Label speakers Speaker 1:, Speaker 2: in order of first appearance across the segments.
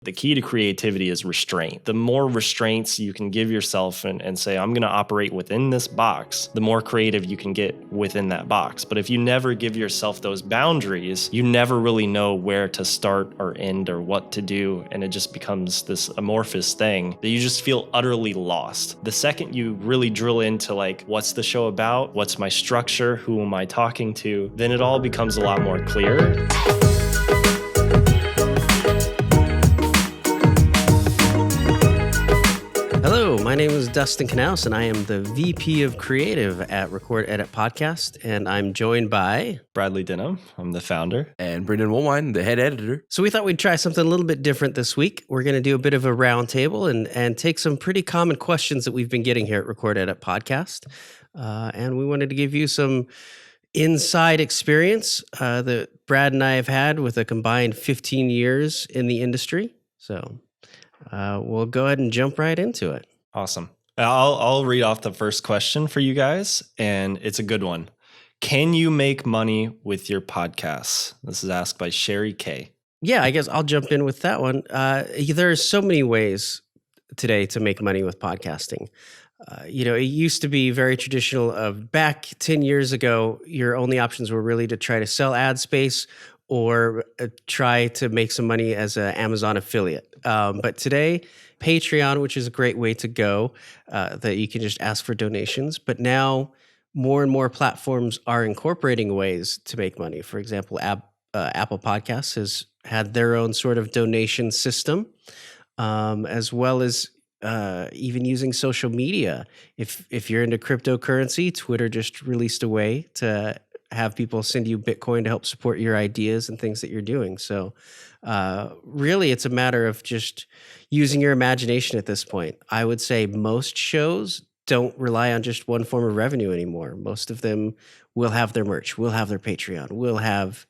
Speaker 1: The key to creativity is restraint. The more restraints you can give yourself and say, I'm going to operate within this box, the more creative you can get within that box. But if you never give yourself those boundaries, you never really know where to start or end or what to do. And it just becomes this amorphous thing that you just feel utterly lost. The second you really drill into like, what's the show about? What's my structure? Who am I talking to? Then it all becomes a lot more clear.
Speaker 2: Hello, my name is Dustin Knouse, and I am the VP of Creative at Record Edit Podcast, and I'm joined by
Speaker 1: Bradley Denham, I'm the founder.
Speaker 3: And Brendan Woolwine, the head editor.
Speaker 2: So we thought we'd try something a little bit different this week. We're going to do a bit of a roundtable and take some pretty common questions that we've been getting here at Record Edit Podcast. And we wanted to give you some inside experience that Brad and I have had with a combined 15 years in the industry. So we'll go ahead and jump right into it.
Speaker 1: Awesome. I'll read off the first question for you guys, and it's a good one. Can you make money with your podcasts? This is asked by Sherry K.
Speaker 2: Yeah, I guess I'll jump in with that one. There are so many ways today to make money with podcasting. It used to be very traditional of back 10 years ago, your only options were really to try to sell ad space or try to make some money as an Amazon affiliate. But today, Patreon, which is a great way to go, that you can just ask for donations. But now more and more platforms are incorporating ways to make money. For example, Apple Podcasts has had their own sort of donation system, as well as even using social media. If you're into cryptocurrency, Twitter just released a way to have people send you Bitcoin to help support your ideas and things that you're doing. So really, it's a matter of just using your imagination at this point. I would say most shows don't rely on just one form of revenue anymore. Most of them will have their merch, will have their Patreon, will have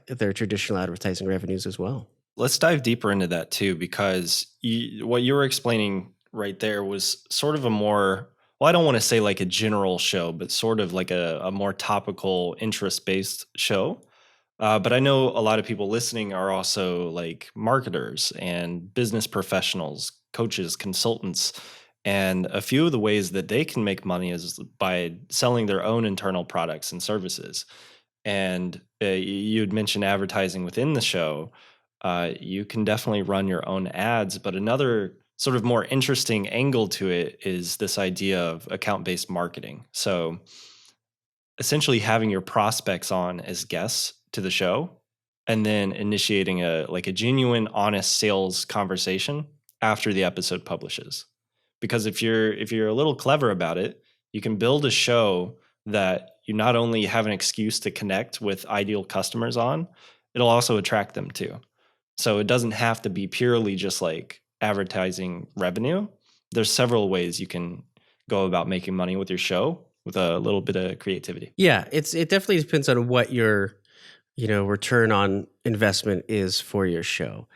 Speaker 2: their traditional advertising revenues as well.
Speaker 1: Let's dive deeper into that too, because what you were explaining right there was sort of a more, well, I don't want to say like a general show, but sort of like a more topical, interest-based show. But I know a lot of people listening are also like marketers and business professionals, coaches, consultants. And a few of the ways that they can make money is by selling their own internal products and services. And you'd mentioned advertising within the show. You can definitely run your own ads, but another sort of more interesting angle to it is this idea of account-based marketing. So essentially having your prospects on as guests to the show and then initiating a genuine, honest sales conversation after the episode publishes. Because if you're a little clever about it, you can build a show that you not only have an excuse to connect with ideal customers on, it'll also attract them too. So it doesn't have to be purely just like advertising revenue. There's several ways you can go about making money with your show with a little bit of creativity.
Speaker 2: Yeah, it definitely depends on what your return on investment is for your show.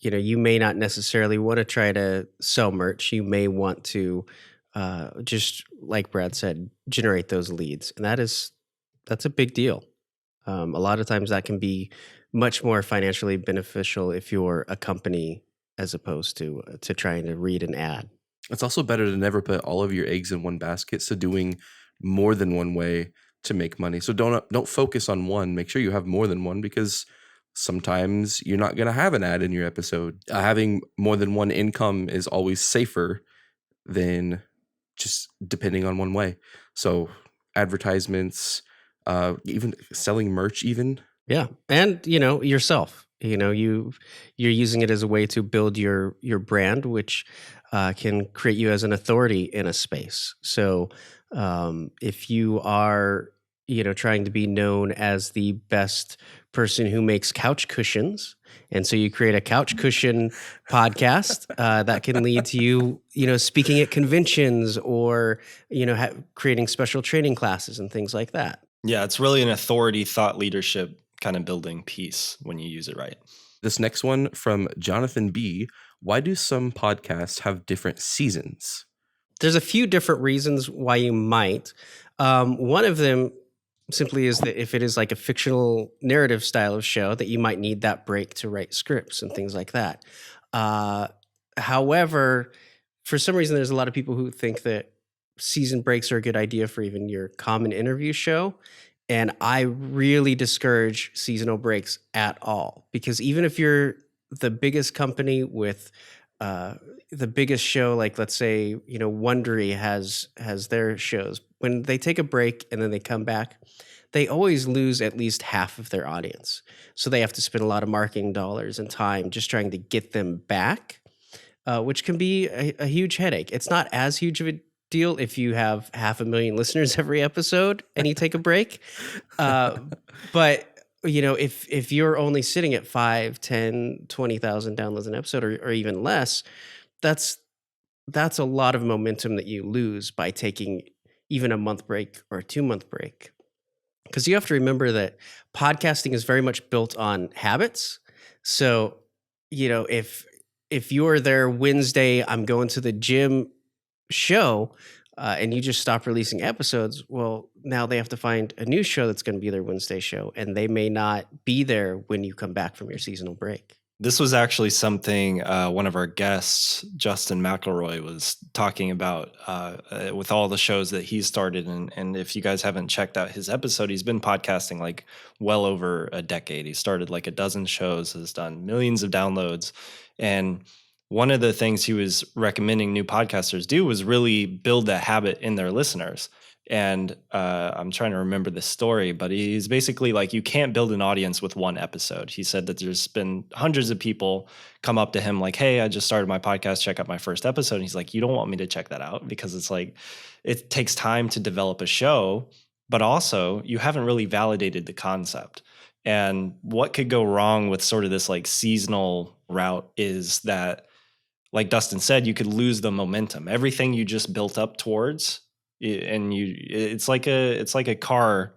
Speaker 2: You may not necessarily want to try to sell merch. You may want to just, like Brad said, generate those leads, and that's a big deal. A lot of times that can be much more financially beneficial if you're a company as opposed to trying to read an ad.
Speaker 3: It's also better to never put all of your eggs in one basket. So doing more than one way to make money. So don't focus on one. Make sure you have more than one, because sometimes you're not going to have an ad in your episode. Having more than one income is always safer than just depending on one way. So advertisements, even selling merch even.
Speaker 2: Yeah. And, yourself, you're using it as a way to build your brand, which can create you as an authority in a space. So if you are, trying to be known as the best person who makes couch cushions, and so you create a couch cushion podcast, that can lead to you, speaking at conventions or, creating special training classes and things like that.
Speaker 1: Yeah, it's really an authority, thought leadership kind of building piece when you use it right.
Speaker 3: This next one from Jonathan B. Why do some podcasts have different seasons?
Speaker 2: There's a few different reasons why you might. One of them simply is that if it is like a fictional narrative style of show, that you might need that break to write scripts and things like that. However, for some reason, there's a lot of people who think that season breaks are a good idea for even your common interview show. And I really discourage seasonal breaks at all, because even if you're the biggest company with the biggest show, like let's say, Wondery has their shows, when they take a break and then they come back, they always lose at least half of their audience. So they have to spend a lot of marketing dollars and time just trying to get them back, which can be a huge headache. It's not as huge of a deal if you have 500,000 listeners every episode and you take a break. But if you're only sitting at 5, 10, 20,000 downloads an episode, or even less, that's a lot of momentum that you lose by taking even a month break or a 2-month break. Because you have to remember that podcasting is very much built on habits. So, if you're there Wednesday, I'm going to the gym show, and you just stop releasing episodes, well, now they have to find a new show that's going to be their Wednesday show, and they may not be there when you come back from your seasonal break.
Speaker 1: This was actually something one of our guests, Justin McElroy, was talking about with all the shows that he's started. And if you guys haven't checked out his episode, he's been podcasting like well over a decade. He started like a dozen shows, has done millions of downloads. And one of the things he was recommending new podcasters do was really build that habit in their listeners. And I'm trying to remember the story, but he's basically like, you can't build an audience with one episode. He said that there's been hundreds of people come up to him like, hey, I just started my podcast, check out my first episode. And he's like, you don't want me to check that out, because it's like, it takes time to develop a show, but also you haven't really validated the concept. And what could go wrong with sort of this like seasonal route is that, like Dustin said, you could lose the momentum. Everything you just built up towards, and it's like a car.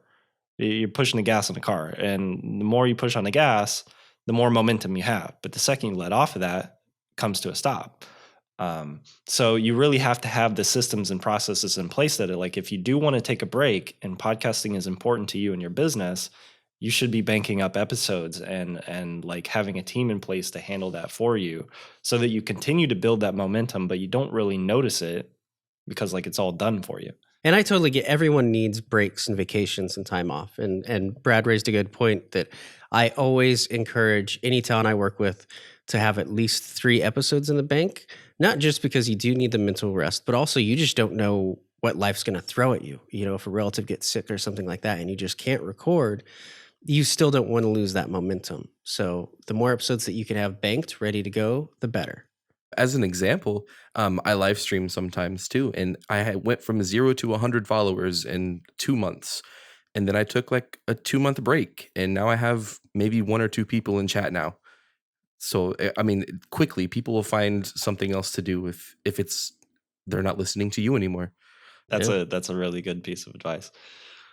Speaker 1: You're pushing the gas on the car, and the more you push on the gas, the more momentum you have. But the second you let off of that, comes to a stop. So you really have to have the systems and processes in place that are like, if you do want to take a break and podcasting is important to you and your business, you should be banking up episodes and like having a team in place to handle that for you, so that you continue to build that momentum, but you don't really notice it because like it's all done for you.
Speaker 2: And I totally get, everyone needs breaks and vacations and time off. And Brad raised a good point that I always encourage any talent I work with to have at least 3 episodes in the bank, not just because you do need the mental rest, but also you just don't know what life's going to throw at you. If a relative gets sick or something like that and you just can't record, you still don't want to lose that momentum. So the more episodes that you can have banked, ready to go, the better.
Speaker 3: As an example, I live stream sometimes too, and I went from 0 to 100 followers in 2 months, and then I took like a 2-month break, and now I have maybe 1 or 2 people in chat now. So I mean, quickly people will find something else to do if they're not listening to you anymore.
Speaker 1: That's a really good piece of advice.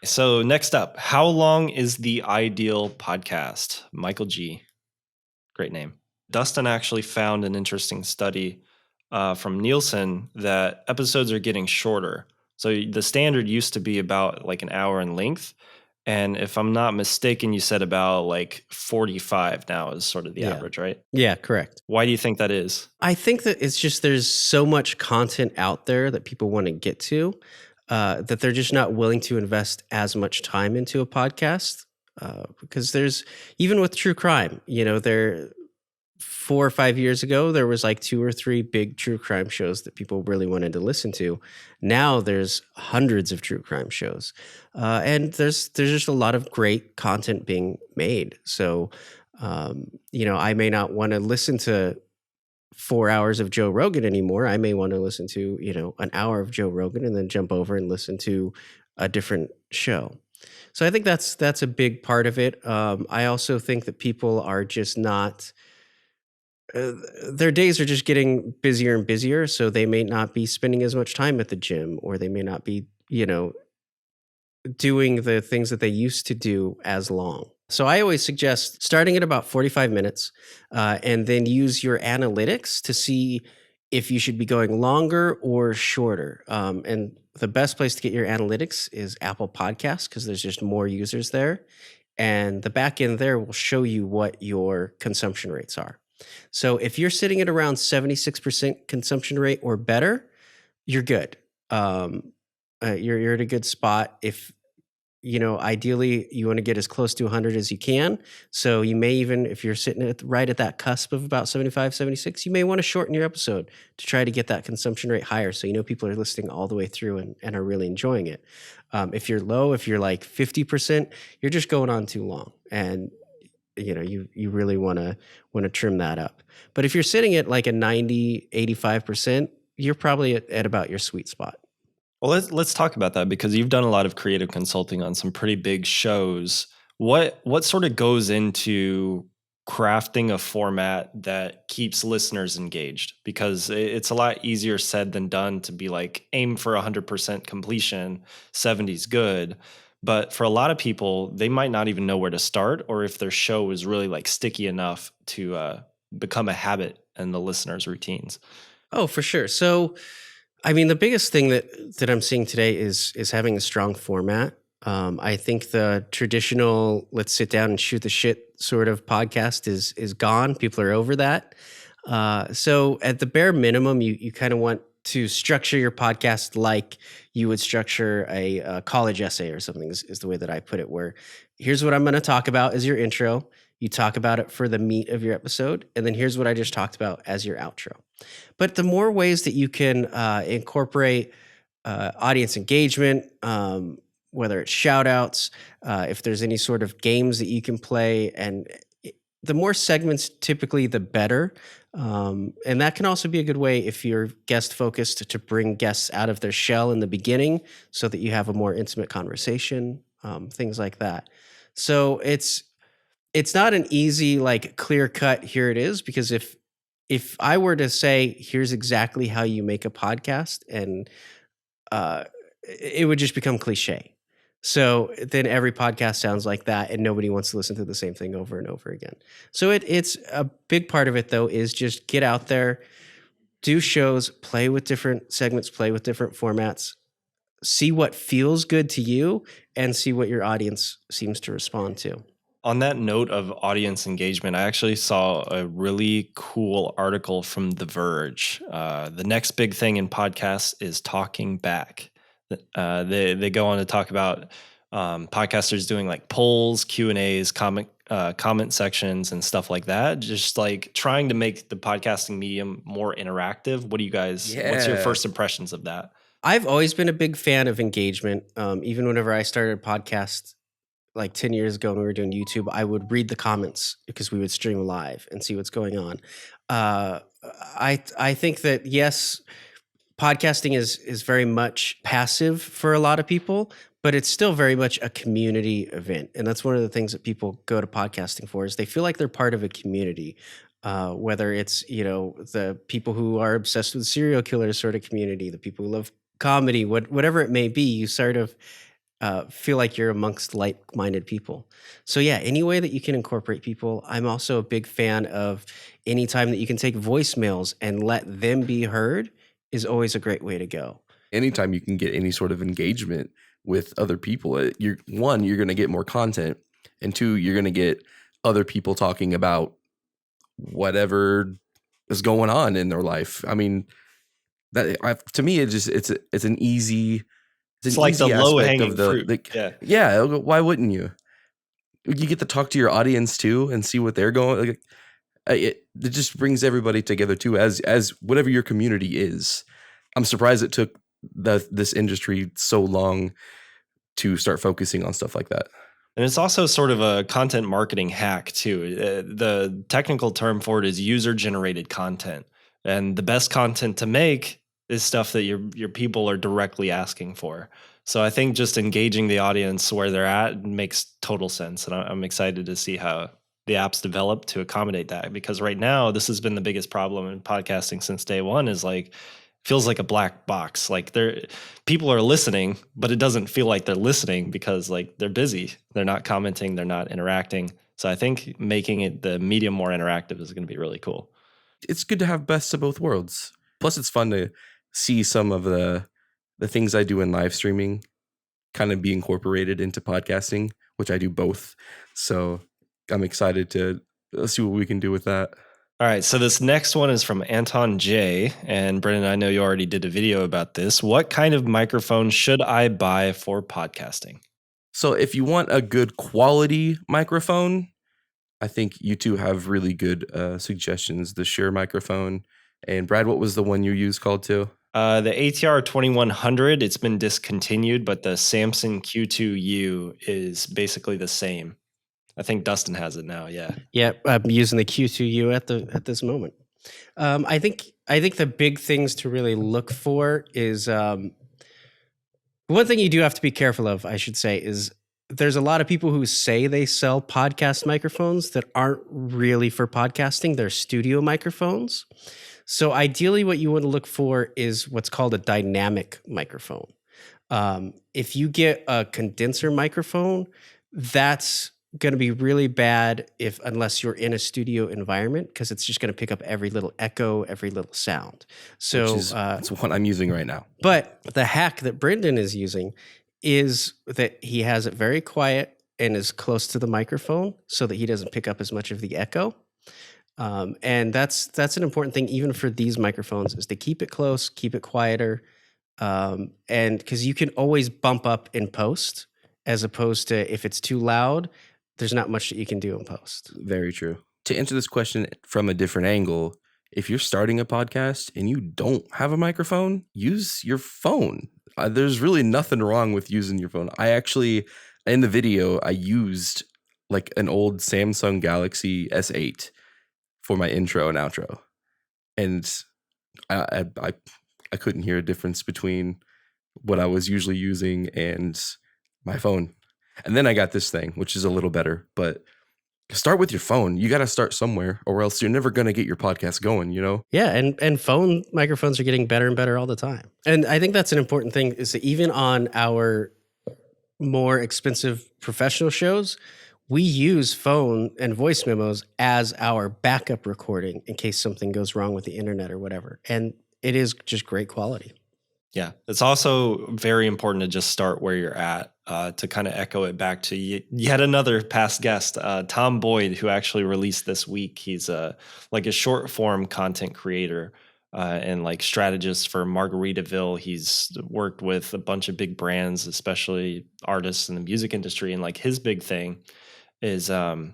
Speaker 1: So next up, how long is the ideal podcast? Michael G. Great name. Dustin actually found an interesting study from Nielsen that episodes are getting shorter. So the standard used to be about like an hour in length. And if I'm not mistaken, you said about like 45 now is sort of the average, right?
Speaker 2: Yeah, correct.
Speaker 1: Why do you think that is?
Speaker 2: I think that it's just there's so much content out there that people want to get to that they're just not willing to invest as much time into a podcast. Because there's, even with true crime, there 4 or 5 years ago, there was like 2 or 3 big true crime shows that people really wanted to listen to. Now there's hundreds of true crime shows. And there's just a lot of great content being made. So, I may not want to listen to 4 hours of Joe Rogan anymore. I may want to listen to, an hour of Joe Rogan and then jump over and listen to a different show. So I think that's a big part of it. I also think that people are just not, their days are just getting busier and busier. So they may not be spending as much time at the gym, or they may not be, doing the things that they used to do as long. So I always suggest starting at about 45 minutes and then use your analytics to see if you should be going longer or shorter. And the best place to get your analytics is Apple Podcasts, because there's just more users there. And the back end there will show you what your consumption rates are. So if you're sitting at around 76% consumption rate or better, you're good. You're at a good spot. If ideally you want to get as close to 100 as you can. So you may even, if you're sitting right at that cusp of about 75, 76, you may want to shorten your episode to try to get that consumption rate higher. So people are listening all the way through and are really enjoying it. If you're low, if you're like 50%, you're just going on too long. And you really want to trim that up. But if you're sitting at like a 90, 85%, you're probably at about your sweet spot.
Speaker 1: Well, let's talk about that, because you've done a lot of creative consulting on some pretty big shows. What sort of goes into crafting a format that keeps listeners engaged? Because it's a lot easier said than done to be like, aim for 100% completion, 70's good. But for a lot of people, they might not even know where to start, or if their show is really like sticky enough to become a habit in the listeners' routines.
Speaker 2: Oh, for sure. So the biggest thing that I'm seeing today is having a strong format. I think the traditional let's sit down and shoot the shit sort of podcast is gone. People are over that. So at the bare minimum, you kind of want to structure your podcast like you would structure a college essay or something is the way that I put it, where here's what I'm going to talk about as your intro. You talk about it for the meat of your episode. And then here's what I just talked about as your outro. But the more ways that you can incorporate audience engagement, whether it's shout outs, if there's any sort of games that you can play, and the more segments, typically the better. And that can also be a good way, if you're guest focused, to bring guests out of their shell in the beginning so that you have a more intimate conversation, things like that. So it's not an easy, like, clear cut, here it is, because if I were to say, here's exactly how you make a podcast, and it would just become cliche. So then every podcast sounds like that, and nobody wants to listen to the same thing over and over again. So it's a big part of it, though, is just get out there, do shows, play with different segments, play with different formats, see what feels good to you, and see what your audience seems to respond to.
Speaker 1: On that note of audience engagement, I actually saw a really cool article from The Verge. The next big thing in podcasts is talking back. They go on to talk about podcasters doing like polls, Q&As, comment sections, and stuff like that. Just like trying to make the podcasting medium more interactive. What do you guys?
Speaker 3: Yeah.
Speaker 1: What's your first impressions of that?
Speaker 2: I've always been a big fan of engagement. Even whenever I started a podcast, like 10 years ago when we were doing YouTube, I would read the comments because we would stream live and see what's going on. I think that, yes, podcasting is very much passive for a lot of people, but it's still very much a community event. And that's one of the things that people go to podcasting for, is they feel like they're part of a community. Whether it's, the people who are obsessed with serial killers sort of community, the people who love comedy, whatever it may be, you sort of feel like you're amongst like-minded people. So yeah, any way that you can incorporate people. I'm also a big fan of any time that you can take voicemails and let them be heard is always a great way to go.
Speaker 3: Anytime you can get any sort of engagement with other people, you're going to get more content, and two, you're going to get other people talking about whatever is going on in their life. I mean, to me, it's an easy.
Speaker 1: It's like the low hanging fruit.
Speaker 3: Yeah. Why wouldn't you? You get to talk to your audience too and see what they're going. Like, it just brings everybody together too, as whatever your community is. I'm surprised it took this industry so long to start focusing on stuff like that.
Speaker 1: And it's also sort of a content marketing hack too. The technical term for it is user generated content, and the best content to make is stuff that your people are directly asking for. So I think just engaging the audience where they're at makes total sense. And I'm excited to see how the apps develop to accommodate that, because right now this has been the biggest problem in podcasting since day one, is like, feels like a black box. Like people are listening, but it doesn't feel like they're listening because like they're busy. They're not commenting, they're not interacting. So I think making it the medium more interactive is going to be really cool.
Speaker 3: It's good to have best of both worlds. Plus, it's fun to see some of the things I do in live streaming kind of be incorporated into podcasting, which I do both. So I'm excited to see what we can do with that.
Speaker 1: All right, so this next one is from Anton J. And Brendan, I know you already did a video about this. What kind of microphone should I buy for podcasting?
Speaker 3: So if you want a good quality microphone, I think you two have really good suggestions. The Shure microphone. And Brad, what was the one you used called too?
Speaker 1: The ATR 2100, it's been discontinued, but the Samson Q2U is basically the same. I think Dustin has it now. Yeah.
Speaker 2: Yeah, I'm using the Q2U at this moment. I think the big things to really look for is one thing you do have to be careful of, I should say, is there's a lot of people who say they sell podcast microphones that aren't really for podcasting. They're studio microphones. So ideally, what you want to look for is what's called a dynamic microphone. If you get a condenser microphone, that's going to be really bad unless you're in a studio environment, because it's just going to pick up every little echo, every little sound. So
Speaker 3: that's what I'm using right now.
Speaker 2: But the hack that Brendan is using is that he has it very quiet and is close to the microphone so that he doesn't pick up as much of the echo. And that's an important thing, even for these microphones, is to keep it close, keep it quieter. And because you can always bump up in post, as opposed to if it's too loud, there's not much that you can do in post.
Speaker 3: Very true. To answer this question from a different angle, if you're starting a podcast and you don't have a microphone, use your phone. There's really nothing wrong with using your phone. I actually, in the video, I used like an old Samsung Galaxy S8 for my intro and outro. And I couldn't hear a difference between what I was usually using and my phone. And then I got this thing, which is a little better, but start with your phone. You got to start somewhere, or else you're never going to get your podcast going, you know?
Speaker 2: Yeah, and phone microphones are getting better and better all the time. And I think that's an important thing, is that even on our more expensive professional shows, we use phone and voice memos as our backup recording in case something goes wrong with the internet or whatever. And it is just great quality.
Speaker 1: Yeah, it's also very important to just start where you're at, to kind of echo it back to yet another past guest, Tom Boyd, who actually released this week. He's like a short form content creator and like strategist for Margaritaville. He's worked with a bunch of big brands, especially artists in the music industry. And like his big thing is kind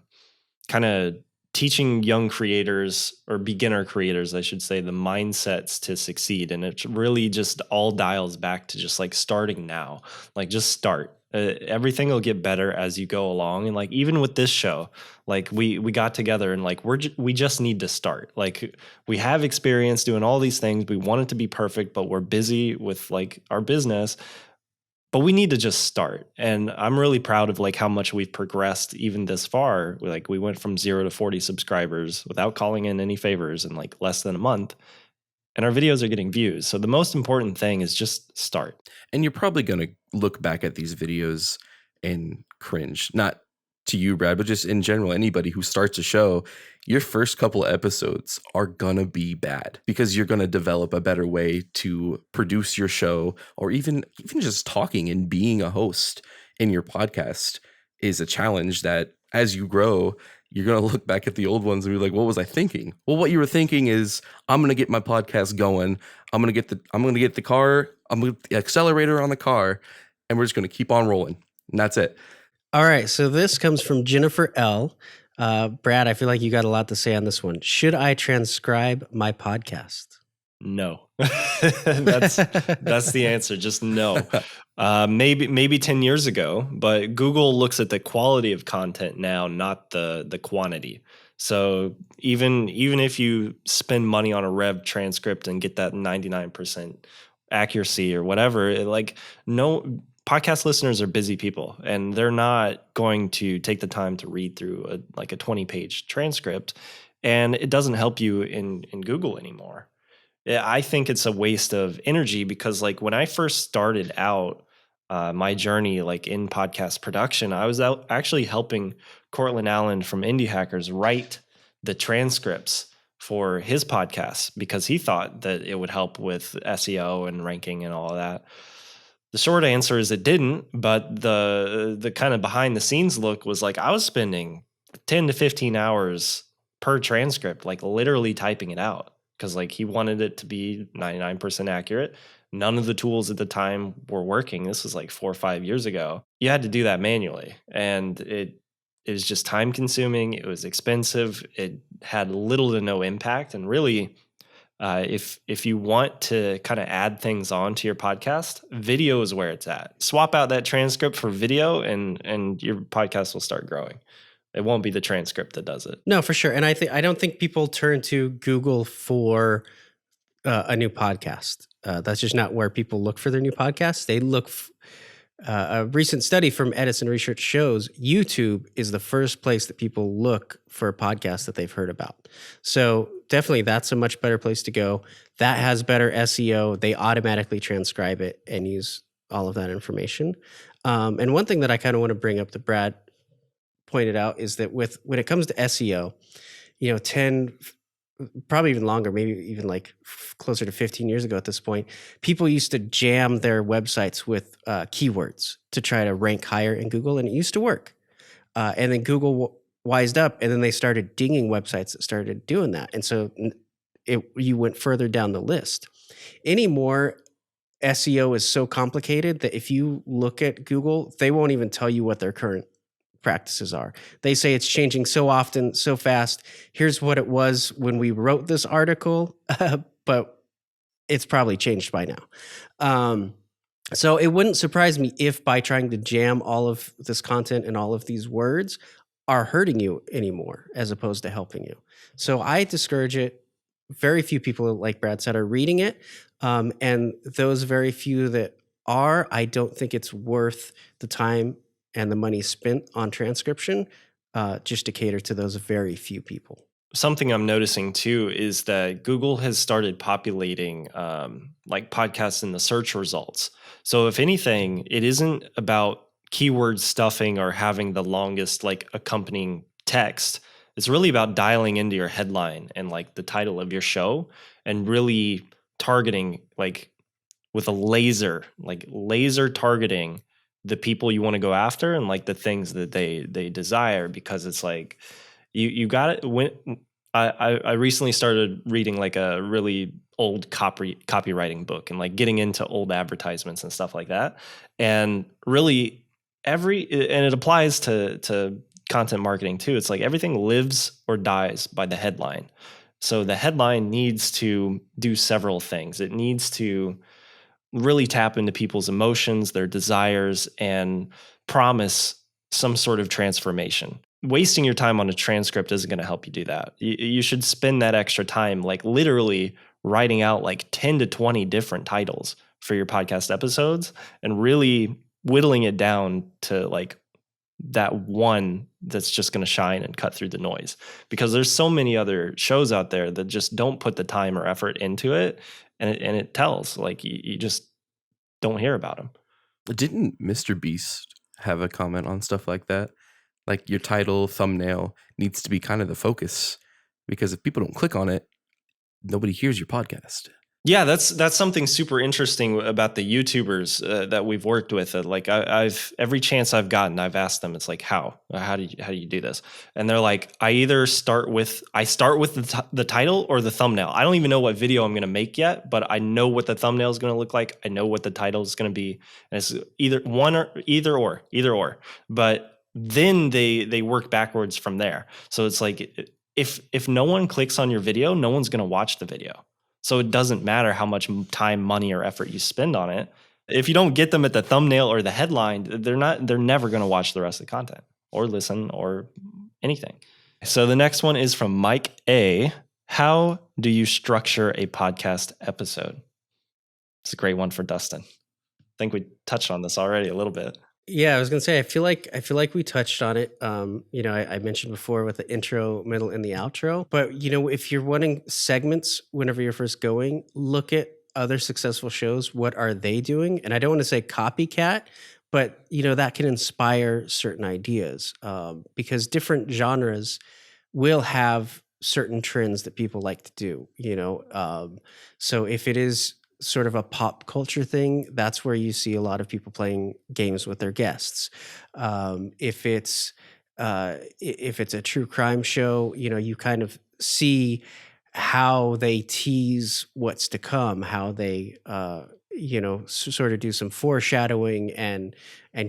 Speaker 1: of teaching young creators, or beginner creators, I should say, the mindsets to succeed. And it really just all dials back to just like starting now. Like just start. Everything will get better as you go along. And like even with this show, like we got together and like we just need to start. Like we have experience doing all these things. We want it to be perfect, but we're busy with like our business. But we need to just start. And I'm really proud of like how much we've progressed even this far. Like we went from 0 to 40 subscribers without calling in any favors in like less than a month. And our videos are getting views. So the most important thing is just start.
Speaker 3: And you're probably going to look back at these videos and cringe. Not to you, Brad, but just in general, anybody who starts a show, your first couple of episodes are going to be bad because you're going to develop a better way to produce your show, or even just talking and being a host in your podcast is a challenge that as you grow, you're going to look back at the old ones and be like, what was I thinking? Well, what you were thinking is, I'm going to get my podcast going. I'm going to get the car. I'm going to get the accelerator on the car, and we're just going to keep on rolling. And that's it.
Speaker 2: All right. So this comes from Jennifer L. Brad, I feel like you got a lot to say on this one. Should I transcribe my podcast?
Speaker 1: No. that's the answer. Just no. Maybe 10 years ago, but Google looks at the quality of content now, not the quantity. So even if you spend money on a rev transcript and get that 99% accuracy or whatever, no, podcast listeners are busy people, and they're not going to take the time to read through a 20-page transcript, and it doesn't help you in Google anymore. I think it's a waste of energy, because like when I first started out my journey like in podcast production, I was out actually helping Cortland Allen from Indie Hackers write the transcripts for his podcast because he thought that it would help with SEO and ranking and all of that. The short answer is it didn't, but the kind of behind the scenes look was like I was spending 10 to 15 hours per transcript, like literally typing it out because like he wanted it to be 99% accurate. None of the tools at the time were working. This was like 4 or 5 years ago. You had to do that manually, and it was just time consuming. It was expensive. It had little to no impact. And really, if you want to kind of add things on to your podcast, video is where it's at. Swap out that transcript for video, and your podcast will start growing. It won't be the transcript that does it.
Speaker 2: No, for sure. And I don't think people turn to Google for a new podcast. That's just not where people look for their new podcasts. They look. A recent study from Edison Research shows YouTube is the first place that people look for a podcast that they've heard about. So definitely that's a much better place to go. That has better SEO. They automatically transcribe it and use all of that information. And one thing that I kind of want to bring up that Brad pointed out is that when it comes to SEO, 10, probably even longer, maybe even like closer to 15 years ago at this point, people used to jam their websites with keywords to try to rank higher in Google, and it used to work. And then Google wised up, and then they started dinging websites that started doing that. And so you went further down the list. Anymore, SEO is so complicated that if you look at Google, they won't even tell you what their current practices are. They say it's changing so often, so fast. Here's what it was when we wrote this article, but it's probably changed by now. So it wouldn't surprise me if by trying to jam all of this content and all of these words are hurting you anymore as opposed to helping you. So I discourage it. Very few people, like Brad said, are reading it. And those very few that are, I don't think it's worth the time and the money spent on transcription just to cater to those very few people.
Speaker 1: Something I'm noticing too is that Google has started populating like podcasts in the search results. So if anything, it isn't about keyword stuffing or having the longest like accompanying text. It's really about dialing into your headline and like the title of your show and really targeting like with a laser targeting the people you want to go after and like the things that they desire, because it's like you got it. When I recently started reading like a really old copywriting book and like getting into old advertisements and stuff like that, and really and it applies to content marketing too. It's like everything lives or dies by the headline. So the headline needs to do several things. It needs to really tap into people's emotions, their desires, and promise some sort of transformation. Wasting your time on a transcript isn't going to help you do that. You should spend that extra time like literally writing out like 10 to 20 different titles for your podcast episodes and really whittling it down to like that one that's just going to shine and cut through the noise, because there's so many other shows out there that just don't put the time or effort into it, and it tells. Like you just don't hear about them.
Speaker 3: Didn't Mr. Beast have a comment on stuff like that? Like your title, thumbnail needs to be kind of the focus, because if people don't click on it, nobody hears your podcast.
Speaker 1: Yeah, that's something super interesting about the YouTubers that we've worked with. Like I've every chance I've gotten, I've asked them. It's like, how do you do this? And they're like, I start with the title or the thumbnail. I don't even know what video I'm going to make yet, but I know what the thumbnail is going to look like. I know what the title is going to be, and it's either or. But then they work backwards from there. So it's like if no one clicks on your video, no one's going to watch the video. So it doesn't matter how much time, money, or effort you spend on it. If you don't get them at the thumbnail or the headline, they're never going to watch the rest of the content or listen or anything. So the next one is from Mike A. How do you structure a podcast episode? It's a great one for Dustin. I think we touched on this already a little bit.
Speaker 2: Yeah, I was gonna say, I feel like we touched on it. I mentioned before with the intro, middle, and the outro. But if you're wanting segments whenever you're first going, look at other successful shows. What are they doing? And I don't want to say copycat, but that can inspire certain ideas, because different genres will have certain trends that people like to do, so if it is sort of a pop culture thing, that's where you see a lot of people playing games with their guests. If it's a true crime show, you kind of see how they tease what's to come, how they sort of do some foreshadowing and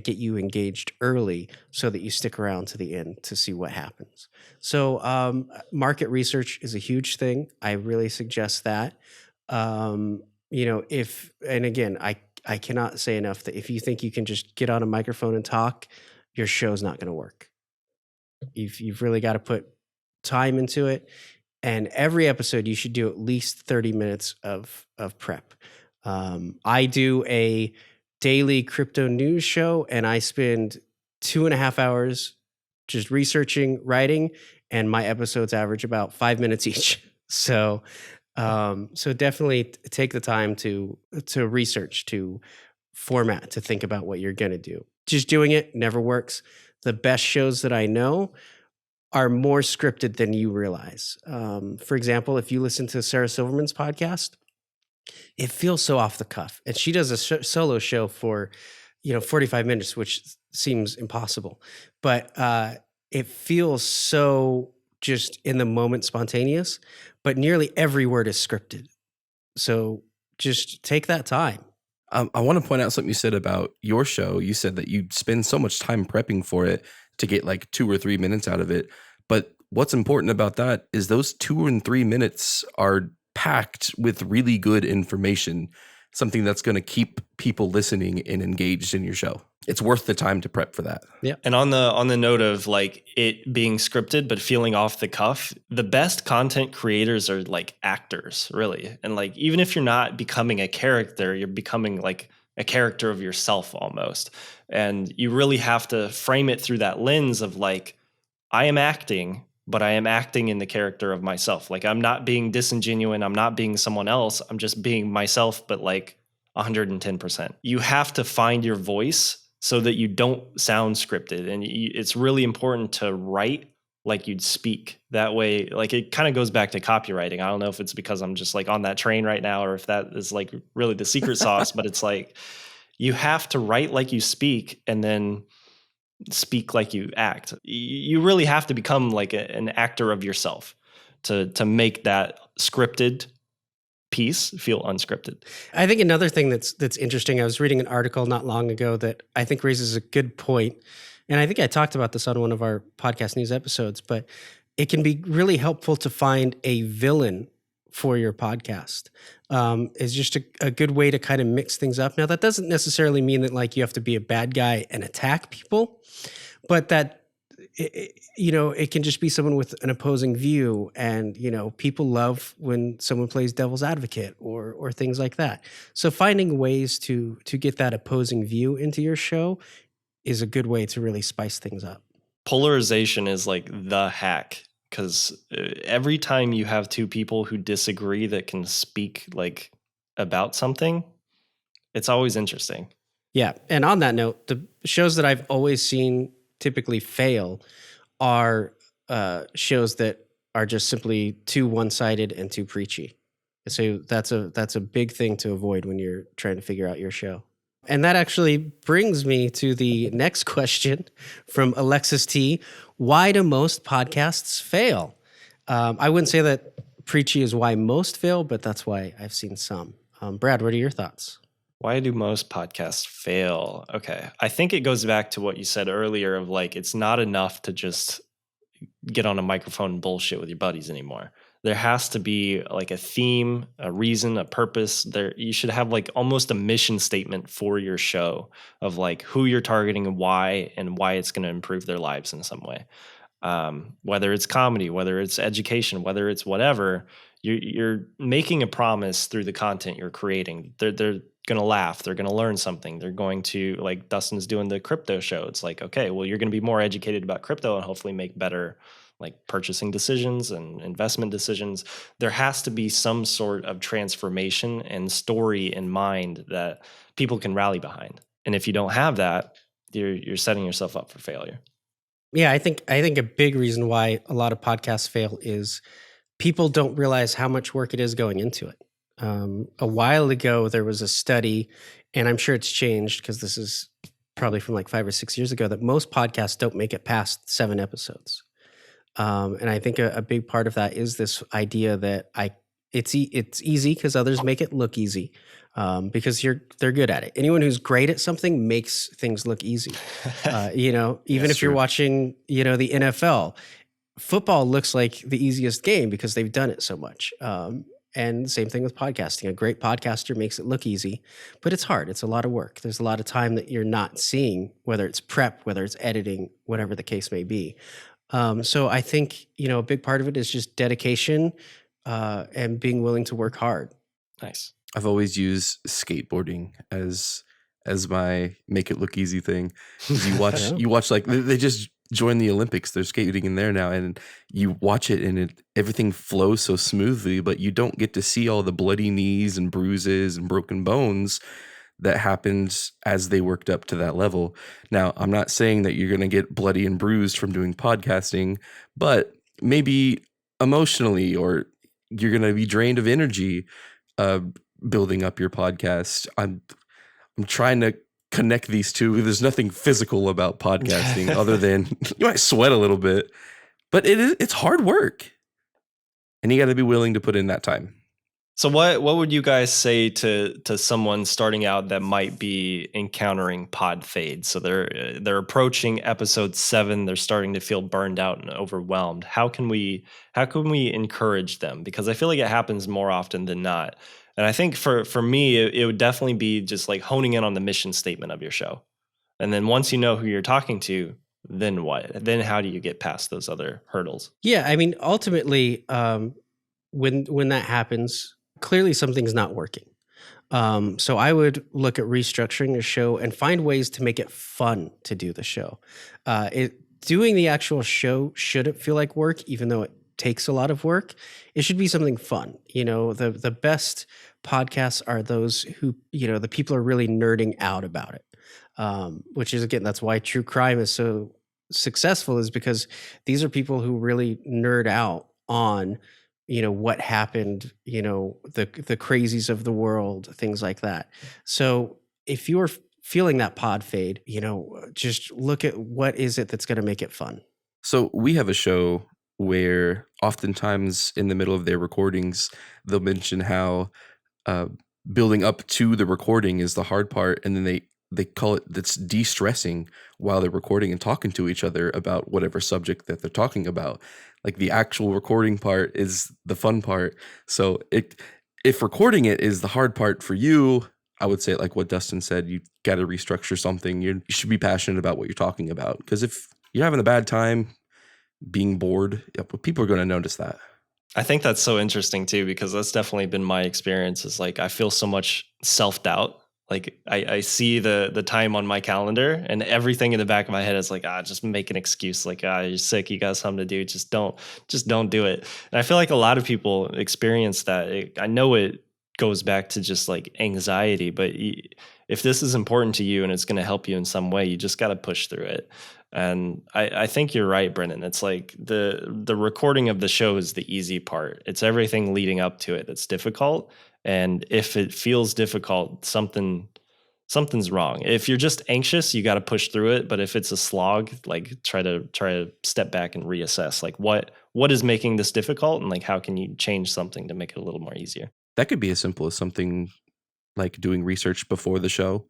Speaker 2: get you engaged early so that you stick around to the end to see what happens. So market research is a huge thing. I really suggest that. If, and again, I cannot say enough that if you think you can just get on a microphone and talk, your show's not going to work. You've really got to put time into it. And every episode, you should do at least 30 minutes of prep. I do a daily crypto news show, and I spend 2.5 hours just researching, writing, and my episodes average about 5 minutes each. So definitely take the time to research, to format, to think about what you're going to do. Just doing it never works. The best shows that I know are more scripted than you realize. For example, if you listen to Sarah Silverman's podcast, it feels so off the cuff. And she does a solo show for, 45 minutes, which seems impossible. But it feels so just in the moment spontaneous, but nearly every word is scripted. So just take that time.
Speaker 3: I want to point out something you said about your show. You said that you spend so much time prepping for it to get like 2 or 3 minutes out of it. But what's important about that is those 2 and 3 minutes are packed with really good information, something that's going to keep people listening and engaged in your show. It's worth the time to prep for that.
Speaker 2: Yeah.
Speaker 1: And on the note of like it being scripted but feeling off the cuff, the best content creators are like actors, really. And like even if you're not becoming a character, you're becoming like a character of yourself almost. And you really have to frame it through that lens of like, I am acting, but I am acting in the character of myself. Like I'm not being disingenuous, I'm not being someone else, I'm just being myself, but like 110%. You have to find your voice so that you don't sound scripted. And it's really important to write like you'd speak. That way, like it kind of goes back to copywriting. I don't know if it's because I'm just like on that train right now or if that is like really the secret sauce, but it's like you have to write like you speak and then speak like you act. You really have to become like an actor of yourself to make that scripted piece feel unscripted.
Speaker 2: I think another thing that's interesting, I was reading an article not long ago that I think raises a good point, and I think I talked about this on one of our podcast news episodes, but it can be really helpful to find a villain for your podcast. Is just a good way to kind of mix things up. Now, that doesn't necessarily mean that like you have to be a bad guy and attack people, but that it can just be someone with an opposing view, and people love when someone plays devil's advocate or things like that. So finding ways to get that opposing view into your show is a good way to really spice things up.
Speaker 1: Polarization is like the hack, because every time you have two people who disagree that can speak like about something, it's always interesting.
Speaker 2: Yeah, and on that note, the shows that I've always seen typically fail are shows that are just simply too one-sided and too preachy. So that's a big thing to avoid when you're trying to figure out your show. And that actually brings me to the next question from Alexis T. Why do most podcasts fail? I wouldn't say that preachy is why most fail, but that's why I've seen some. Brad, what are your thoughts?
Speaker 1: Why do most podcasts fail? Okay. I think it goes back to what you said earlier of like, it's not enough to just get on a microphone and bullshit with your buddies anymore. There has to be like a theme, a reason, a purpose. You should have like almost a mission statement for your show of like who you're targeting and why it's going to improve their lives in some way. Whether it's comedy, whether it's education, whether it's whatever, you're making a promise through the content you're creating. They're going to laugh. They're going to learn something. They're going to, like Dustin's doing the crypto show. It's like, okay, well, you're going to be more educated about crypto and hopefully make better like purchasing decisions and investment decisions. There has to be some sort of transformation and story in mind that people can rally behind. And if you don't have that, you're setting yourself up for failure.
Speaker 2: Yeah, I think a big reason why a lot of podcasts fail is people don't realize how much work it is going into it. A while ago, there was a study, and I'm sure it's changed because this is probably from like 5 or 6 years ago, that most podcasts don't make it past 7 episodes. And I think a big part of that is this idea that it's easy because others make it look easy, because they're good at it. Anyone who's great at something makes things look easy. Even
Speaker 1: That's
Speaker 2: if you're
Speaker 1: true.
Speaker 2: watching, the NFL, football looks like the easiest game because they've done it so much. And same thing with podcasting. A great podcaster makes it look easy, but it's hard. It's a lot of work. There's a lot of time that you're not seeing, whether it's prep, whether it's editing, whatever the case may be. So I think, a big part of it is just dedication, and being willing to work hard.
Speaker 1: Nice.
Speaker 3: I've always used skateboarding as my make it look easy thing. 'Cause
Speaker 2: Yeah.
Speaker 3: you watch like they just joined the Olympics. They're skating in there now, and you watch it, and everything flows so smoothly, but you don't get to see all the bloody knees and bruises and broken bones that happened as they worked up to that level. Now, I'm not saying that you're going to get bloody and bruised from doing podcasting, but maybe emotionally, or you're going to be drained of energy uh, building up your podcast. I'm trying to connect these two. There's nothing physical about podcasting other than you might sweat a little bit, but it's hard work, and you got to be willing to put in that time.
Speaker 1: So what would you guys say to someone starting out that might be encountering pod fade? So they're approaching episode 7, they're starting to feel burned out and overwhelmed. How can we encourage them? Because I feel like it happens more often than not. And I think for me, it would definitely be just like honing in on the mission statement of your show. And then once you know who you're talking to, then what? Then how do you get past those other hurdles?
Speaker 2: Yeah, I mean, ultimately, when that happens, clearly something's not working. So I would look at restructuring a show and find ways to make it fun to do the show. Doing the actual show shouldn't feel like work, even though it takes a lot of work. It should be something fun. The best podcasts are those who, the people are really nerding out about it. Which is, again, that's why true crime is so successful, is because these are people who really nerd out on what happened, the crazies of the world, things like that. So if you're feeling that pod fade, just look at what is it that's going to make it fun.
Speaker 3: So we have a show where oftentimes in the middle of their recordings, they'll mention how building up to the recording is the hard part, and then they call it that's de-stressing while they're recording and talking to each other about whatever subject that they're talking about. Like the actual recording part is the fun part. So if recording it is the hard part for you, I would say, like what Dustin said, you got to restructure something. You should be passionate about what you're talking about, because if you're having a bad time, being bored, people are going to notice that.
Speaker 1: I think that's so interesting too, because that's definitely been my experience. Is like I feel so much self-doubt. Like I see the time on my calendar, and everything in the back of my head is like, just make an excuse. Like, you're sick, you got something to do. Just don't do it. And I feel like a lot of people experience that. I know it goes back to just like anxiety, but if this is important to you and it's going to help you in some way, you just got to push through it. And I think you're right, Brendan. It's like the recording of the show is the easy part. It's everything leading up to it that's difficult. And if it feels difficult, something's wrong. If you're just anxious, you got to push through it. But if it's a slog, like try to step back and reassess, like what is making this difficult, and like how can you change something to make it a little more easier.
Speaker 3: That could be as simple as something like doing research before the show,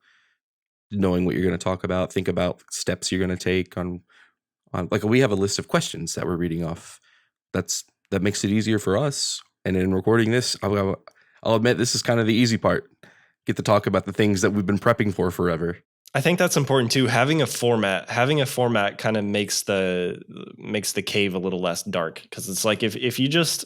Speaker 3: knowing what you're going to talk about, think about steps you're going to take on like we have a list of questions that we're reading off. That makes it easier for us. And in recording this, I'll admit this is kind of the easy part. Get to talk about the things that we've been prepping for forever.
Speaker 1: I think that's important too. Having a format kind of makes the cave a little less dark, because it's like if you just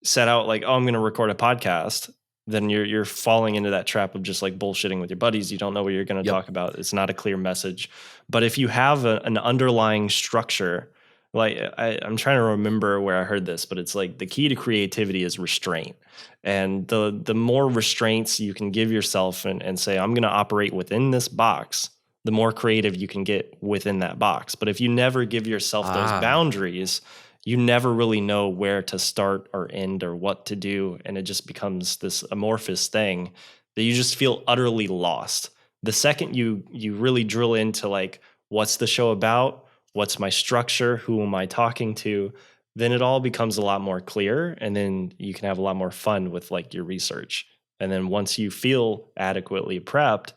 Speaker 1: set out like, I'm going to record a podcast, then you're falling into that trap of just like bullshitting with your buddies. You don't know what you're going to talk about. It's not a clear message. But if you have an underlying structure, like I'm trying to remember where I heard this, but it's like the key to creativity is restraint. And the more restraints you can give yourself and say, I'm going to operate within this box, the more creative you can get within that box. But if you never give yourself those boundaries, you never really know where to start or end or what to do. And it just becomes this amorphous thing that you just feel utterly lost. The second you really drill into like, what's the show about? What's my structure? Who am I talking to? Then it all becomes a lot more clear. And then you can have a lot more fun with like your research. And then once you feel adequately prepped,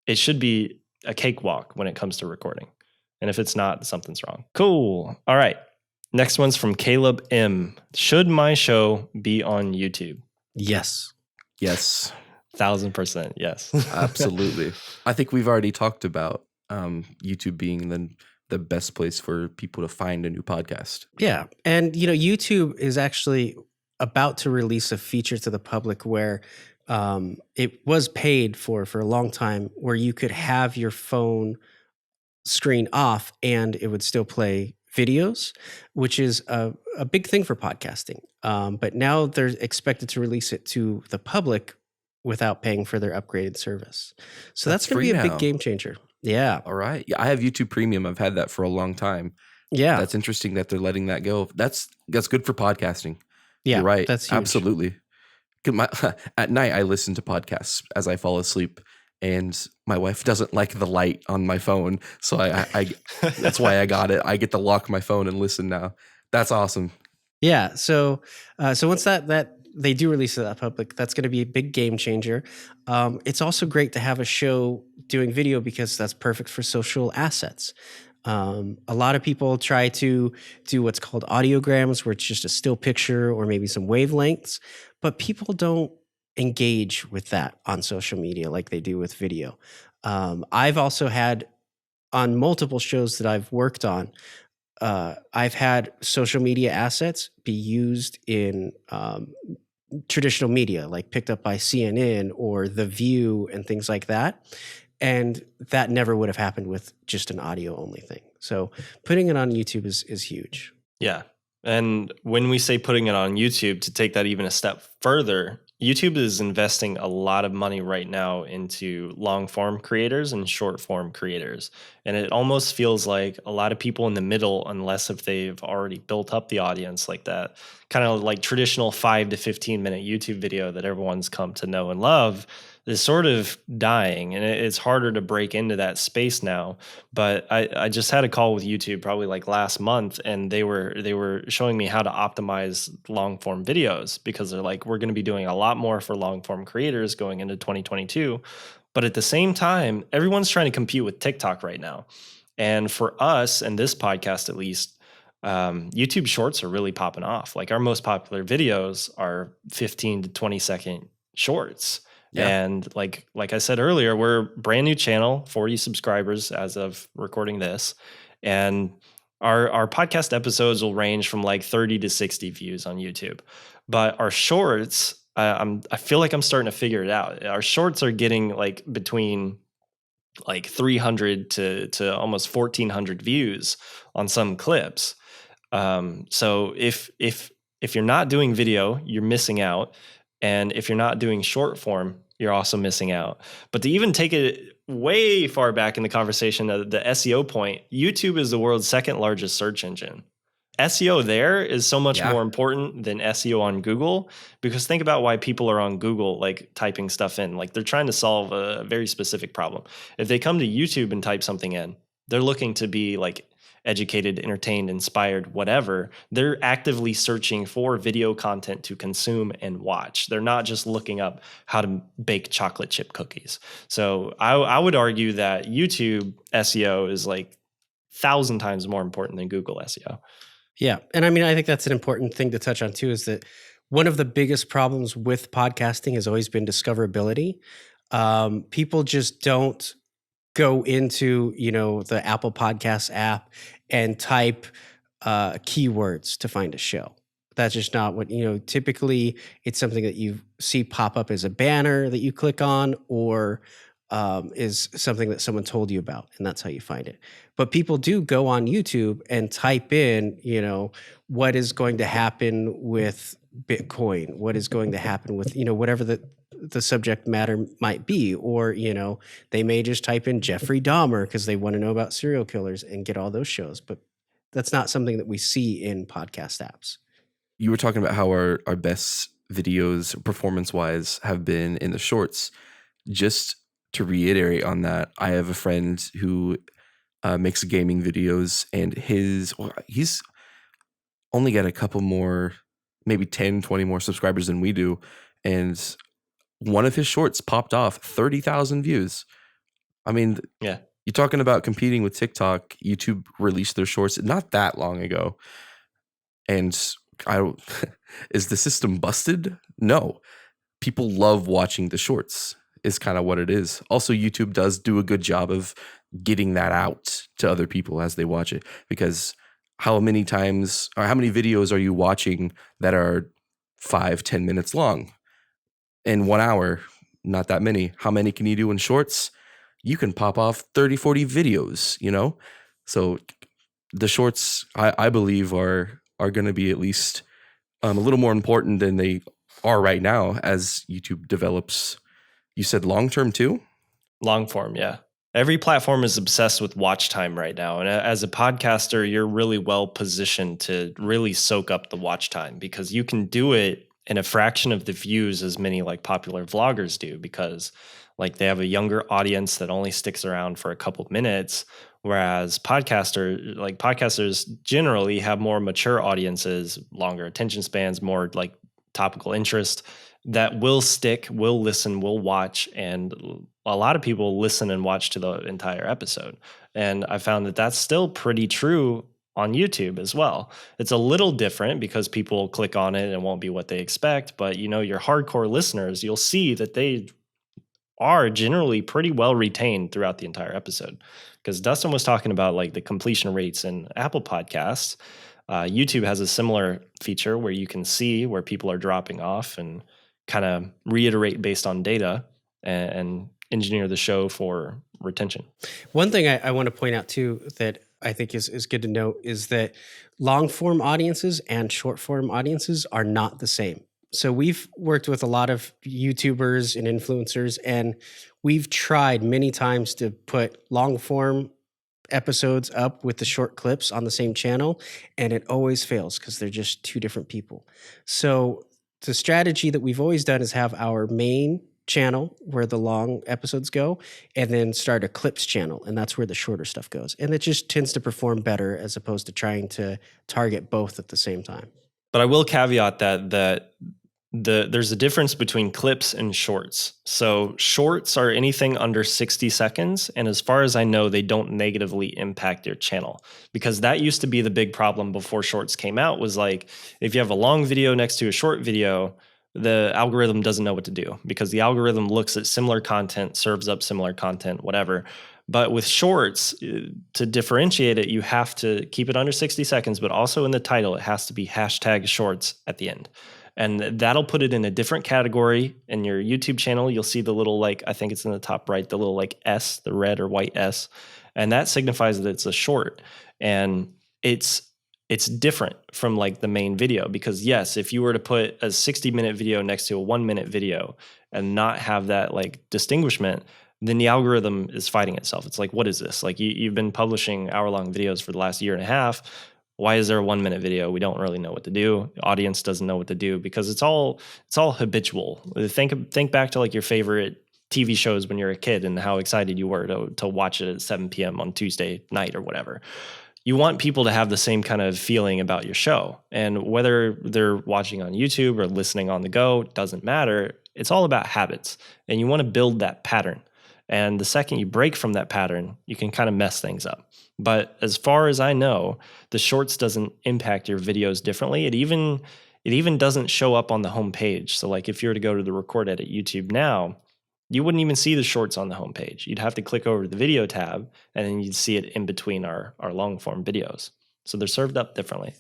Speaker 1: it should be a cakewalk when it comes to recording. And if it's not, something's wrong. Cool. All right. Next one's from Caleb M. Should my show be on YouTube?
Speaker 2: Yes.
Speaker 3: Yes.
Speaker 1: 1000%. Yes.
Speaker 3: Absolutely. I think we've already talked about YouTube being the best place for people to find a new podcast.
Speaker 2: Yeah. And, YouTube is actually about to release a feature to the public where it was paid for a long time, where you could have your phone screen off and it would still play videos, which is a big thing for podcasting. But now they're expected to release it to the public without paying for their upgraded service. So that's going to be a big game changer. Yeah.
Speaker 3: All right. Yeah, I have YouTube Premium. I've had that for a long time.
Speaker 2: Yeah.
Speaker 3: That's interesting that they're letting that go. That's good for podcasting.
Speaker 2: Yeah.
Speaker 3: You're right.
Speaker 2: That's huge.
Speaker 3: Absolutely. At night, I listen to podcasts as I fall asleep, and my wife doesn't like the light on my phone. So I that's why I got it. I get to lock my phone and listen now. That's awesome.
Speaker 2: Yeah. So once that they do release it to the public, that's going to be a big game changer. It's also great to have a show doing video because that's perfect for social assets. A lot of people try to do what's called audiograms, where it's just a still picture or maybe some wavelengths, but people don't engage with that on social media like they do with video. I've also had on multiple shows that I've worked on, I've had social media assets be used in traditional media, like picked up by CNN or The View and things like that. And that never would have happened with just an audio only thing. So putting it on YouTube is huge.
Speaker 1: Yeah. And when we say putting it on YouTube, to take that even a step further, YouTube is investing a lot of money right now into long form creators and short form creators. And it almost feels like a lot of people in the middle, unless if they've already built up the audience like that, kind of like traditional 5 to 15 minute YouTube video that everyone's come to know and love, is sort of dying, and it's harder to break into that space now. But I just had a call with YouTube probably like last month, and they were showing me how to optimize long form videos, because they're like, we're going to be doing a lot more for long form creators going into 2022. But at the same time, everyone's trying to compete with TikTok right now. And for us, and this podcast at least, YouTube shorts are really popping off. Like our most popular videos are 15 to 20 second shorts. Yeah. And like I said earlier, we're a brand new channel, 40 subscribers as of recording this. And our podcast episodes will range from like 30 to 60 views on YouTube. But our shorts, I feel like I'm starting to figure it out. Our shorts are getting like between like 300 to almost 1,400 views on some clips. So if you're not doing video, you're missing out. And if you're not doing short form, you're also missing out. But to even take it way far back in the conversation, the SEO point, YouTube is the world's second largest search engine. SEO there is so much more important than SEO on Google, because think about why people are on Google, like typing stuff in. Like they're trying to solve a very specific problem. If they come to YouTube and type something in, they're looking to be like educated, entertained, inspired, whatever. They're actively searching for video content to consume and watch. They're not just looking up how to bake chocolate chip cookies. So I would argue that YouTube SEO is like 1,000 times more important than Google SEO.
Speaker 2: Yeah. And I mean, I think that's an important thing to touch on too, is that one of the biggest problems with podcasting has always been discoverability. People just don't go into, the Apple Podcasts app and type keywords to find a show. That's just not what, typically it's something that you see pop up as a banner that you click on, or is something that someone told you about, and that's how you find it. But people do go on YouTube and type in, what is going to happen with Bitcoin? What is going to happen with, whatever the subject matter might be. Or, they may just type in Jeffrey Dahmer because they want to know about serial killers and get all those shows. But that's not something that we see in podcast apps.
Speaker 3: You were talking about how our best videos performance-wise have been in the shorts. Just to reiterate on that, I have a friend who makes gaming videos, and he's only got a couple more, maybe 10, 20 more subscribers than we do. And one of his shorts popped off 30,000 views. I mean,
Speaker 1: Yeah.
Speaker 3: You're talking about competing with TikTok. YouTube released their shorts not that long ago. And is the system busted? No. People love watching the shorts is kind of what it is. Also, YouTube does do a good job of getting that out to other people as they watch it, because how many times or how many videos are you watching that are 5-10 minutes long in 1 hour? Not that many. How many can you do in shorts? You can pop off 30-40 videos, so the shorts I believe are going to be at least a little more important than they are right now as YouTube develops. You said long-term too?
Speaker 1: Long form, yeah. Every platform is obsessed with watch time right now. And as a podcaster, you're really well positioned to really soak up the watch time, because you can do it in a fraction of the views as many like popular vloggers do, because like they have a younger audience that only sticks around for a couple of minutes. Whereas podcasters generally have more mature audiences, longer attention spans, more like topical interest, that will stick, will listen, will watch. And a lot of people listen and watch to the entire episode. And I found that that's still pretty true on YouTube as well. It's a little different because people click on it and it won't be what they expect. But, your hardcore listeners, you'll see that they are generally pretty well retained throughout the entire episode. Because Dustin was talking about like the completion rates in Apple Podcasts. YouTube has a similar feature where you can see where people are dropping off and kind of reiterate based on data and engineer the show for retention.
Speaker 2: One thing I want to point out too that I think is good to note is that long form audiences and short form audiences are not the same. So we've worked with a lot of YouTubers and influencers, and we've tried many times to put long form episodes up with the short clips on the same channel, and it always fails because they're just two different people. So the strategy that we've always done is have our main channel where the long episodes go, and then start a clips channel, and that's where the shorter stuff goes. And it just tends to perform better as opposed to trying to target both at the same time.
Speaker 1: But I will caveat that there's a difference between clips and shorts. So shorts are anything under 60 seconds. And as far as I know, they don't negatively impact your channel, because that used to be the big problem before shorts came out, was like, if you have a long video next to a short video, the algorithm doesn't know what to do, because the algorithm looks at similar content, serves up similar content, whatever. But with shorts, to differentiate it, you have to keep it under 60 seconds, but also in the title, it has to be #shorts at the end. And that'll put it in a different category. In your YouTube channel, you'll see the little, like, I think it's in the top right, the little like S, the red or white S. And that signifies that it's a short. And it's different from like the main video, because yes, if you were to put a 60-minute video next to a 1-minute video and not have that like distinguishment, then the algorithm is fighting itself. It's like, what is this? Like you've been publishing hour-long videos for the last year and a half. Why is there a 1-minute video? We don't really know what to do. The audience doesn't know what to do, because it's all habitual. Think back to like your favorite TV shows when you're a kid and how excited you were to watch it at 7 p.m. on Tuesday night or whatever. You want people to have the same kind of feeling about your show. And whether they're watching on YouTube or listening on the go, doesn't matter. It's all about habits. And you want to build that pattern. And the second you break from that pattern, you can kind of mess things up. But as far as I know, the shorts doesn't impact your videos differently. It even doesn't show up on the homepage. So like if you were to go to the record edit YouTube now, you wouldn't even see the shorts on the homepage. You'd have to click over to the video tab, and then you'd see it in between our long form videos. So they're served up differently.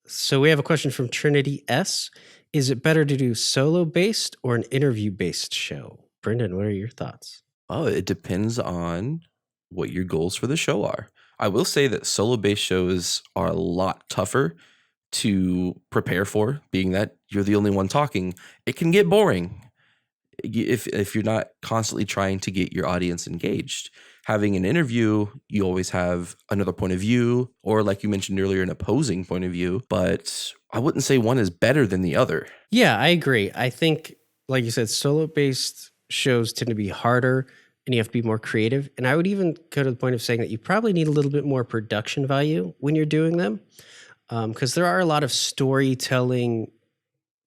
Speaker 2: So we have a question from Trinity S. Is it better to do solo-based or an interview-based show? Brendan, what are your thoughts?
Speaker 3: Oh, it depends on what your goals for the show are. I will say that solo-based shows are a lot tougher to prepare for, being that you're the only one talking. It can get boring. if you're not constantly trying to get your audience engaged. Having an interview, you always have another point of view, or like you mentioned earlier, an opposing point of view. But I wouldn't say one is better than the other.
Speaker 2: Yeah, I agree. I think, like you said, solo-based shows tend to be harder and you have to be more creative. And I would even go to the point of saying that you probably need a little bit more production value when you're doing them. Because there are a lot of storytelling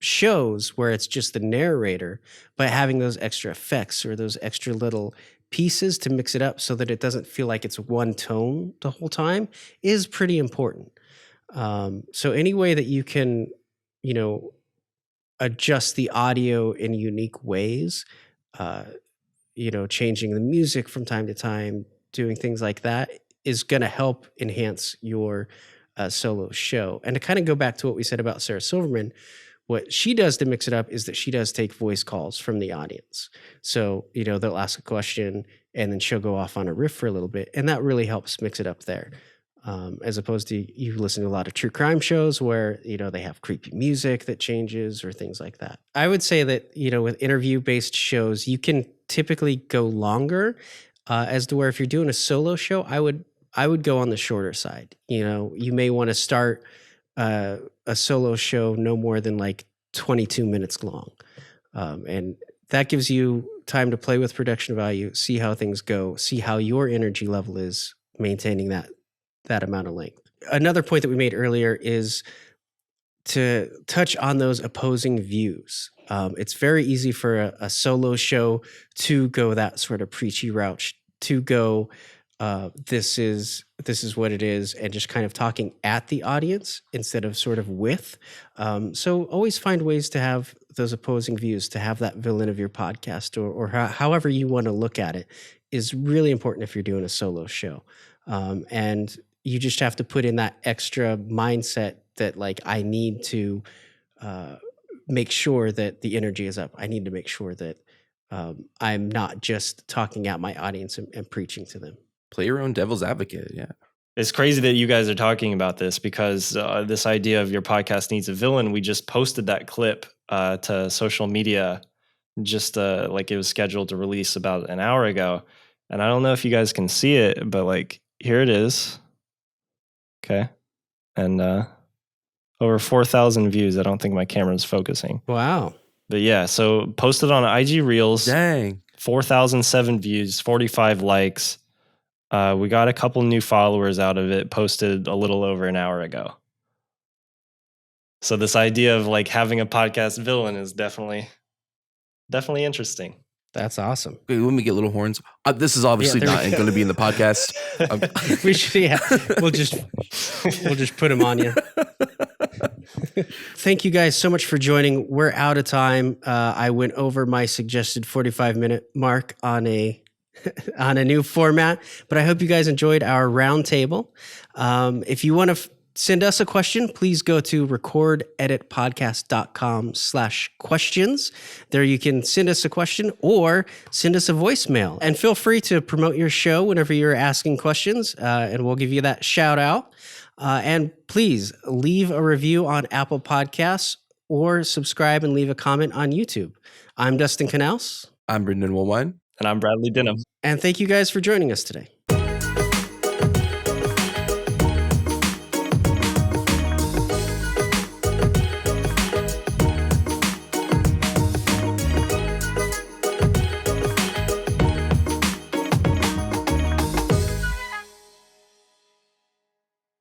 Speaker 2: shows where it's just the narrator, but having those extra effects or those extra little pieces to mix it up so that it doesn't feel like it's one tone the whole time is pretty important. So any way that you can, adjust the audio in unique ways, changing the music from time to time, doing things like that is going to help enhance your solo show. And to kind of go back to what we said about Sarah Silverman, what she does to mix it up is that she does take voice calls from the audience. So, they'll ask a question and then she'll go off on a riff for a little bit. And that really helps mix it up there. As opposed to you listen to a lot of true crime shows where, they have creepy music that changes or things like that. I would say that, with interview-based shows, you can typically go longer as to where if you're doing a solo show, I would go on the shorter side. You may want to start a solo show no more than like 22 minutes long. And that gives you time to play with production value, see how things go, see how your energy level is maintaining that amount of length. Another point that we made earlier is to touch on those opposing views. It's very easy for a solo show to go that sort of preachy route, to go, this is what it is, and just kind of talking at the audience instead of sort of with. So always find ways to have those opposing views, to have that villain of your podcast or however you want to look at it is really important if you're doing a solo show. And you just have to put in that extra mindset that like, I need to make sure that the energy is up. I need to make sure that I'm not just talking at my audience and preaching to them.
Speaker 3: Play your own devil's advocate. Yeah.
Speaker 1: It's crazy that you guys are talking about this because this idea of your podcast needs a villain, we just posted that clip to social media just like it was scheduled to release about an hour ago. And I don't know if you guys can see it, but like here it is. Okay. And over 4,000 views. I don't think my camera's focusing.
Speaker 2: Wow.
Speaker 1: But yeah, so posted on IG Reels.
Speaker 3: Dang.
Speaker 1: 4,007 views, 45 likes. We got a couple new followers out of it, posted a little over an hour ago. So this idea of like having a podcast villain is definitely interesting.
Speaker 2: That's awesome.
Speaker 3: Okay, let me get little horns. This is obviously not going to be in the podcast.
Speaker 2: We should, yeah. We'll just put them on you. Thank you guys so much for joining. We're out of time. I went over my suggested 45-minute mark on a new format, but I hope you guys enjoyed our roundtable. If you want to send us a question, please go to recordeditpodcast.com/questions. There you can send us a question or send us a voicemail. And feel free to promote your show whenever you're asking questions, and we'll give you that shout out. And please leave a review on Apple Podcasts or subscribe and leave a comment on YouTube. I'm Dustin Knouse.
Speaker 3: I'm Brendan Woolwine.
Speaker 1: And I'm Bradley Denham.
Speaker 2: And thank you guys for joining us today.